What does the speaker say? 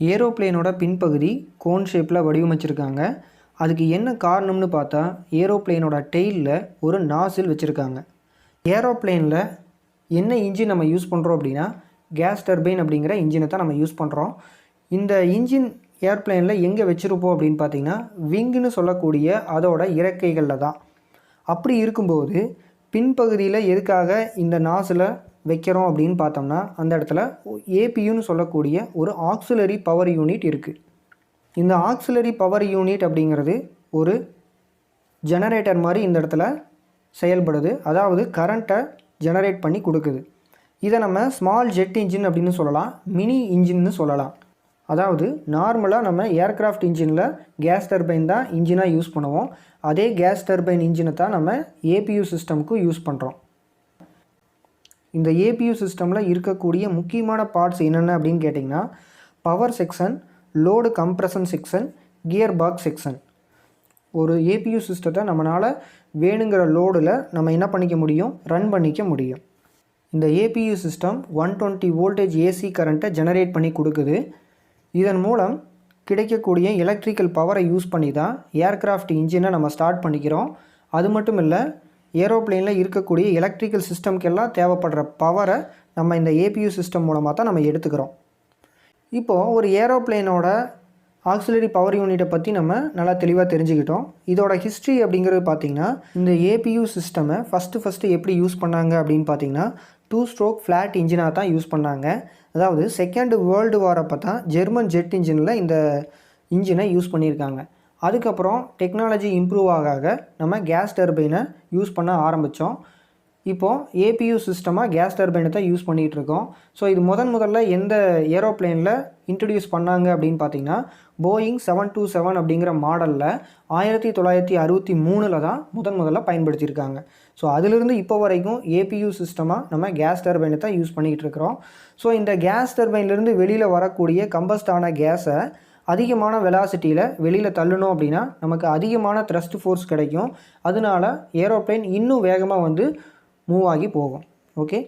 ஏரோப்ளேனோட பின்பகுதி cone ஷேப்பில் வடிவமைச்சிருக்காங்க. அதுக்கு என்ன காரணம்னு பார்த்தா, ஏரோப்ளேனோட டெயிலில் ஒரு நாசில் வச்சுருக்காங்க. ஏரோப்ளேனில் என்ன இன்ஜின் நம்ம யூஸ் பண்ணுறோம் அப்படின்னா, கேஸ் டர்பைன் அப்படிங்கிற இன்ஜினை தான் நம்ம யூஸ் பண்ணுறோம். இந்த இன்ஜின் ஏர்ப்ளேனில் எங்கே வச்சுருப்போம் அப்படின்னு பார்த்தீங்கன்னா, விங்குன்னு சொல்லக்கூடிய அதோட இறக்கைகளில் தான். அப்படி இருக்கும்போது பின்பகுதியில் எதுக்காக இந்த நாசிலை வைக்கிறோம் அப்படின்னு பார்த்தோம்னா, அந்த இடத்துல ஏபியூன்னு சொல்லக்கூடிய ஒரு ஆக்சிலரி பவர் யூனிட் இருக்குது. இந்த ஆக்சிலரி பவர் யூனிட் அப்படிங்கிறது ஒரு ஜெனரேட்டர் மாதிரி இந்த இடத்துல செயல்படுது. அதாவது கரண்ட்டை ஜெனரேட் பண்ணி கொடுக்குது. இதை நம்ம ஸ்மால் ஜெட் இன்ஜின் அப்படின்னு சொல்லலாம், மினி இன்ஜின்னு சொல்லலாம். அதாவது நார்மலாக நம்ம ஏர்க்ராஃப்ட் இன்ஜினில் கேஸ் டர்பைன் தான் இன்ஜினாக யூஸ் பண்ணுவோம். அதே கேஸ் டர்பைன் இன்ஜினை தான் நம்ம ஏபியூ சிஸ்டமுக்கு யூஸ் பண்ணுறோம். இந்த ஏபியூ சிஸ்டமில் இருக்கக்கூடிய முக்கியமான பார்ட்ஸ் என்னென்ன அப்படின்னு கேட்டிங்கன்னா, power section, load compression section, gear box section. ஒரு ஏபியூ சிஸ்டத்தை நம்மளால் வேணுங்கிற லோடில் நம்ம என்ன பண்ணிக்க முடியும், ரன் பண்ணிக்க முடியும். இந்த ஏபியூ சிஸ்டம் 120 வோல்டேஜ் ஏசி கரண்ட்டை ஜெனரேட் பண்ணி கொடுக்குது. இதன் மூலம் கிடைக்கக்கூடிய எலக்ட்ரிக்கல் பவரை யூஸ் பண்ணி தான் ஏர்க்ராஃப்ட் இன்ஜினை நம்ம ஸ்டார்ட் பண்ணிக்கிறோம். அது மட்டும் இல்லை, ஏரோப்ளேனில் இருக்கக்கூடிய எலக்ட்ரிக்கல் சிஸ்டம்க்கெல்லாம் தேவைப்படுற பவரை நம்ம இந்த ஏபியூ சிஸ்டம் மூலமாக தான் நம்ம எடுத்துக்கிறோம். இப்போது ஒரு ஏரோப்ளேனோட ஆக்சிலரி பவர் யூனிட்டை பற்றி நம்ம நல்லா தெளிவாக தெரிஞ்சுக்கிட்டோம். இதோட ஹிஸ்ட்ரி அப்படிங்கிறது பார்த்திங்கன்னா, இந்த ஏபியூ சிஸ்டமை ஃபஸ்ட்டு எப்படி யூஸ் பண்ணாங்க அப்படின்னு பார்த்திங்கன்னா, 2 ஸ்ட்ரோக் ஃப்ளாட் இன்ஜினாக தான் யூஸ் பண்ணாங்க. அதாவது செகண்ட் வேர்ல்டு வார் அப்போ தான் ஜெர்மன் ஜெட் இன்ஜினில் இந்த இன்ஜினை யூஸ் பண்ணியிருக்காங்க. அதுக்கப்புறம் டெக்னாலஜி இம்ப்ரூவ் ஆக நம்ம கேஸ் டர்பைனை யூஸ் பண்ண ஆரம்பித்தோம். இப்போது ஏபியூ சிஸ்டமாக கேஸ் டர்பைனை தான் யூஸ் பண்ணிகிட்ருக்கோம். ஸோ இது முதல்ல எந்த ஏரோப்ளேனில் இன்ட்ரடியூஸ் பண்ணாங்க அப்படின்னு பார்த்தீங்கன்னா, போயிங் 727 அப்படிங்கிற மாடலில் 1963 தான் முதல்ல பயன்படுத்தியிருக்காங்க. ஸோ அதிலிருந்து இப்போ வரைக்கும் ஏபியூ சிஸ்டமாக நம்ம கேஸ் டர்பைனை தான் யூஸ் பண்ணிகிட்டு இருக்கிறோம். ஸோ இந்த கேஸ் டர்பைன்லேருந்து வெளியில் வரக்கூடிய கம்பஸ்டான கேஸை அதிகமான வெலாசிட்டியில் வெளியில் தள்ளணும் அப்படின்னா நமக்கு அதிகமான த்ரஸ்ட் ஃபோர்ஸ் கிடைக்கும். அதனால ஏரோப்ளேன் இன்னும் வேகமாக மூவ் ஆகி போகும். ஓகே.